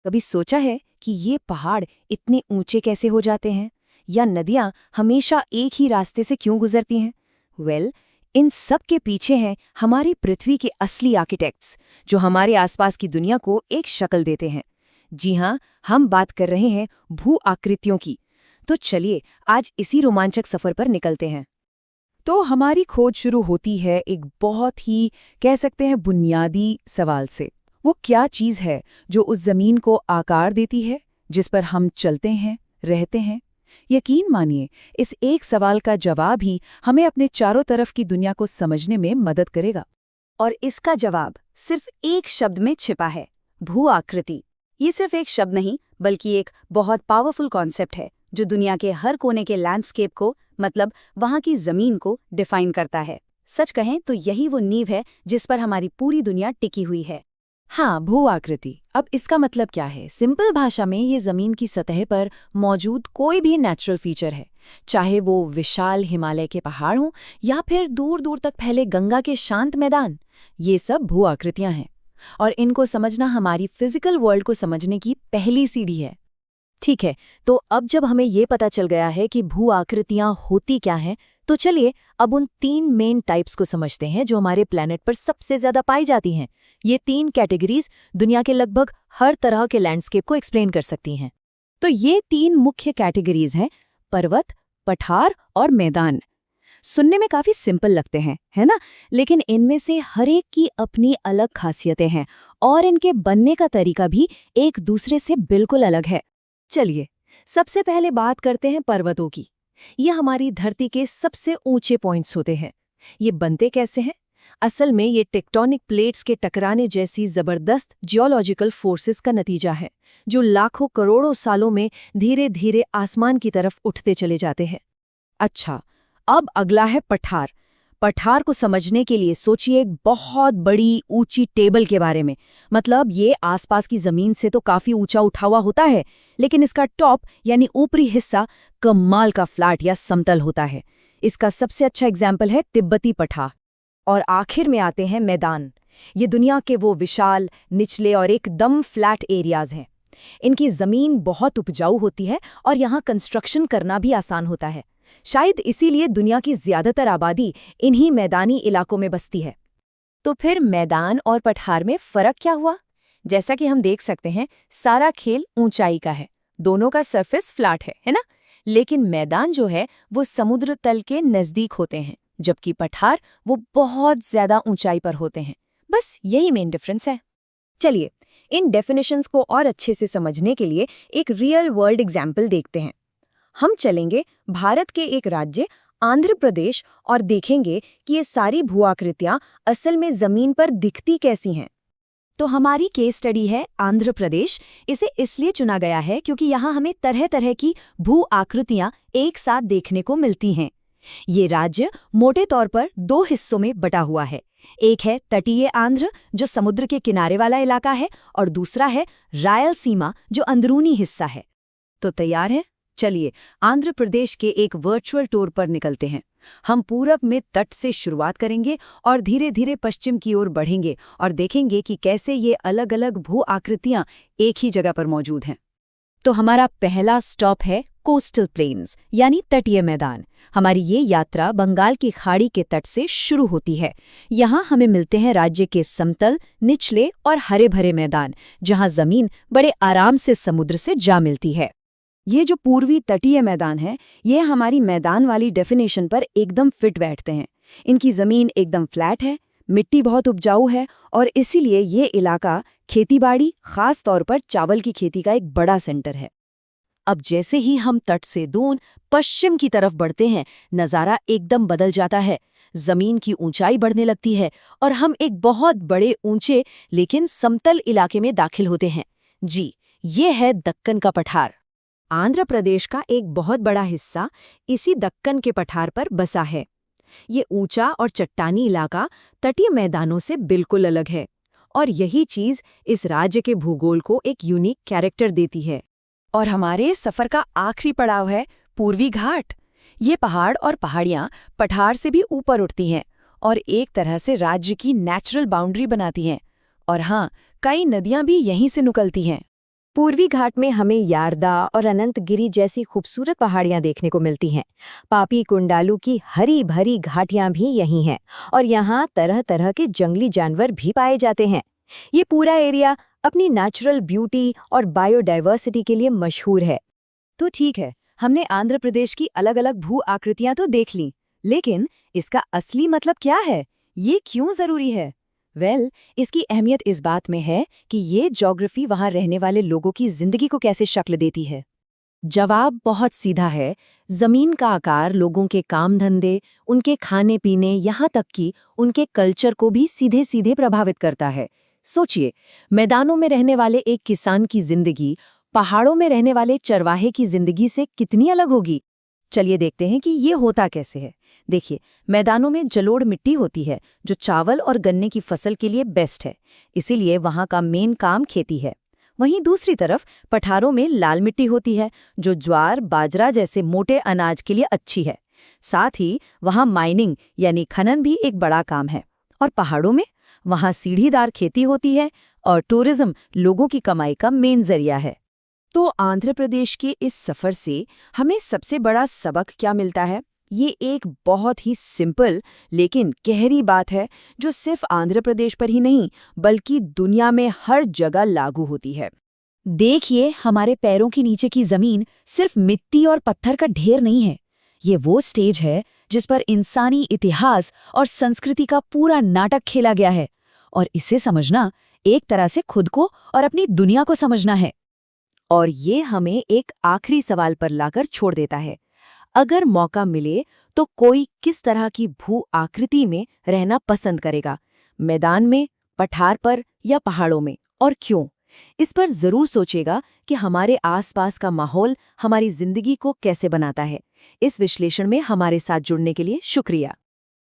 कभी सोचा है कि ये पहाड़ इतने ऊंचे कैसे हो जाते हैं, या नदियां हमेशा एक ही रास्ते से क्यों गुजरती हैं? इन सब के पीछे हैं हमारी पृथ्वी के असली आर्किटेक्ट्स, जो हमारे आसपास की दुनिया को एक शक्ल देते हैं। जी हाँ, हम बात कर रहे हैं भू आकृतियों की। तो चलिए आज इसी रोमांचक सफर पर निकलते हैं। तो हमारी खोज शुरू होती है एक बहुत ही कह सकते हैं बुनियादी सवाल से। वो क्या चीज़ है जो उस ज़मीन को आकार देती है, जिस पर हम चलते हैं, रहते हैं? यकीन मानिए, इस एक सवाल का जवाब ही हमें अपने चारों तरफ की दुनिया को समझने में मदद करेगा। और इसका जवाब सिर्फ एक शब्द में छिपा है, भू आकृति। ये सिर्फ एक शब्द नहीं, बल्कि एक बहुत पावरफुल कॉन्सेप्ट है जो दुनिया के हर कोने के लैंडस्केप को, मतलब वहाँ की जमीन को डिफाइन करता है। सच कहें तो यही वो नींव है जिस पर हमारी पूरी दुनिया टिकी हुई है। हाँ, भू आकृति। अब इसका मतलब क्या है? सिंपल भाषा में ये जमीन की सतह पर मौजूद कोई भी नेचुरल फीचर है, चाहे वो विशाल हिमालय के पहाड़ हों या फिर दूर दूर तक फैले गंगा के शांत मैदान। ये सब भू आकृतियां हैं, और इनको समझना हमारी फिजिकल वर्ल्ड को समझने की पहली सीढ़ी है। ठीक है, तो अब जब हमें ये पता चल गया है कि भू आकृतियां होती क्या हैं, तो चलिए अब उन 3 मेन टाइप्स को समझते हैं जो हमारे प्लैनेट पर सबसे ज्यादा पाई जाती हैं। ये 3 कैटेगरीज दुनिया के लगभग हर तरह के लैंडस्केप को एक्सप्लेन कर सकती हैं। तो ये 3 मुख्य कैटेगरीज हैं: पर्वत, पठार और मैदान। सुनने में काफी सिंपल लगते हैं, है ना? लेकिन इनमें से हर एक की अपनी अलग खासियतें हैं, और इनके बनने का तरीका भी एक दूसरे से बिल्कुल अलग है। चलिए सबसे पहले बात करते हैं पर्वतों की। ये हमारी धरती के सबसे ऊंचे पॉइंट्स होते हैं। ये बनते कैसे हैं? असल में ये टेक्टोनिक प्लेट्स के टकराने जैसी जबरदस्त जियोलॉजिकल फोर्सेस का नतीजा है, जो लाखों करोड़ों सालों में धीरे धीरे आसमान की तरफ उठते चले जाते हैं। अच्छा, अब अगला है पठार। पठार को समझने के लिए सोचिए एक बहुत बड़ी ऊंची टेबल के बारे में। मतलब ये आसपास की जमीन से तो काफी ऊंचा उठा हुआ होता है, लेकिन इसका टॉप यानी ऊपरी हिस्सा कमाल का फ्लैट या समतल होता है। इसका सबसे अच्छा एग्जाम्पल है तिब्बती पठार। और आखिर में आते हैं मैदान। ये दुनिया के वो विशाल, निचले और एकदम फ्लैट एरियाज हैं। इनकी जमीन बहुत उपजाऊ होती है और यहाँ कंस्ट्रक्शन करना भी आसान होता है। शायद इसीलिए दुनिया की ज्यादातर आबादी इन्हीं मैदानी इलाकों में बसती है। तो फिर मैदान और पठार में फर्क क्या हुआ? जैसा कि हम देख सकते हैं, सारा खेल ऊंचाई का है। दोनों का सरफेस फ्लैट है ना? लेकिन मैदान जो है वो समुद्र तल के नजदीक होते हैं, जबकि पठार वो बहुत ज्यादा ऊंचाई पर होते हैं। बस यही मेन डिफरेंस है। चलिए इन डेफिनेशंस को और अच्छे से समझने के लिए एक रियल वर्ल्ड एग्जाम्पल देखते हैं। हम चलेंगे भारत के एक राज्य आंध्र प्रदेश और देखेंगे कि ये सारी भूआकृतियां असल में जमीन पर दिखती कैसी हैं। तो हमारी केस स्टडी है आंध्र प्रदेश। इसे इसलिए चुना गया है क्योंकि यहाँ हमें तरह तरह की भू आकृतियां एक साथ देखने को मिलती हैं। ये राज्य मोटे तौर पर 2 हिस्सों में बटा हुआ है। एक है तटीय आंध्र, जो समुद्र के किनारे वाला इलाका है, और दूसरा है रायलसीमा, जो अंदरूनी हिस्सा है। तो तैयार हैं? चलिए आंध्र प्रदेश के एक वर्चुअल टूर पर निकलते हैं। हम पूरब में तट से शुरुआत करेंगे और धीरे धीरे पश्चिम की ओर बढ़ेंगे और देखेंगे कि कैसे ये अलग अलग भू आकृतियां एक ही जगह पर मौजूद हैं। तो हमारा पहला स्टॉप है कोस्टल प्लेन्स, यानी तटीय मैदान। हमारी ये यात्रा बंगाल की खाड़ी के तट से शुरू होती है। यहाँ हमें मिलते हैं राज्य के समतल, निचले और हरे भरे मैदान, जहाँ जमीन बड़े आराम से समुद्र से जा मिलती है। ये जो पूर्वी तटीय मैदान है, ये हमारी मैदान वाली डेफिनेशन पर एकदम फिट बैठते हैं। इनकी जमीन एकदम फ्लैट है, मिट्टी बहुत उपजाऊ है, और इसीलिए ये इलाका खेतीबाड़ी, खास तौर पर चावल की खेती का एक बड़ा सेंटर है। अब जैसे ही हम तट से दूर पश्चिम की तरफ बढ़ते हैं, नज़ारा एकदम बदल जाता है। जमीन की ऊंचाई बढ़ने लगती है और हम एक बहुत बड़े ऊंचे लेकिन समतल इलाके में दाखिल होते हैं। जी, ये है दक्कन का पठार। आंध्र प्रदेश का एक बहुत बड़ा हिस्सा इसी दक्कन के पठार पर बसा है। ये ऊंचा और चट्टानी इलाका तटीय मैदानों से बिल्कुल अलग है, और यही चीज इस राज्य के भूगोल को एक यूनिक कैरेक्टर देती है। और हमारे सफर का आखिरी पड़ाव है पूर्वी घाट। ये पहाड़ और पहाड़ियाँ पठार से भी ऊपर उठती हैं और एक तरह से राज्य की नेचुरल बाउंड्री बनाती हैं। और हाँ, कई नदियाँ भी यहीं से निकलती हैं। पूर्वी घाट में हमें यारदा और अनंतगिरी जैसी खूबसूरत पहाड़ियां देखने को मिलती हैं। पापी कुंडालू की हरी भरी घाटियां भी यही हैं और यहाँ तरह तरह के जंगली जानवर भी पाए जाते हैं। ये पूरा एरिया अपनी नेचुरल ब्यूटी और बायोडाइवर्सिटी के लिए मशहूर है। तो ठीक है, हमने आंध्र प्रदेश की अलग अलग भू आकृतियां तो देख लीं, लेकिन इसका असली मतलब क्या है? ये क्यों जरूरी है? इसकी अहमियत इस बात में है कि ये ज्योग्राफी वहां रहने वाले लोगों की जिंदगी को कैसे शक्ल देती है। जवाब बहुत सीधा है। जमीन का आकार लोगों के काम धंधे, उनके खाने पीने, यहाँ तक कि उनके कल्चर को भी सीधे सीधे प्रभावित करता है। सोचिए, मैदानों में रहने वाले एक किसान की जिंदगी पहाड़ों में रहने वाले चरवाहे की जिंदगी से कितनी अलग होगी। चलिए देखते हैं कि ये होता कैसे है। देखिए, मैदानों में जलोढ़ मिट्टी होती है जो चावल और गन्ने की फसल के लिए बेस्ट है, इसीलिए वहाँ का मेन काम खेती है। वहीं दूसरी तरफ पठारों में लाल मिट्टी होती है जो ज्वार, बाजरा जैसे मोटे अनाज के लिए अच्छी है। साथ ही वहाँ माइनिंग यानी खनन भी एक बड़ा काम है। और पहाड़ों में वहाँ सीढ़ीदार खेती होती है और टूरिज्म लोगों की कमाई का मेन जरिया है। तो आंध्र प्रदेश के इस सफर से हमें सबसे बड़ा सबक क्या मिलता है? ये एक बहुत ही सिंपल लेकिन गहरी बात है जो सिर्फ आंध्र प्रदेश पर ही नहीं बल्कि दुनिया में हर जगह लागू होती है। देखिए, हमारे पैरों के नीचे की जमीन सिर्फ मिट्टी और पत्थर का ढेर नहीं है। ये वो स्टेज है जिस पर इंसानी इतिहास और संस्कृति का पूरा नाटक खेला गया है, और इसे समझना एक तरह से खुद को और अपनी दुनिया को समझना है। और ये हमें एक आखिरी सवाल पर लाकर छोड़ देता है। अगर मौका मिले तो कोई किस तरह की भू आकृति में रहना पसंद करेगा? मैदान में, पठार पर या पहाड़ों में, और क्यों? इस पर जरूर सोचेगा कि हमारे आसपास का माहौल हमारी जिंदगी को कैसे बनाता है। इस विश्लेषण में हमारे साथ जुड़ने के लिए शुक्रिया।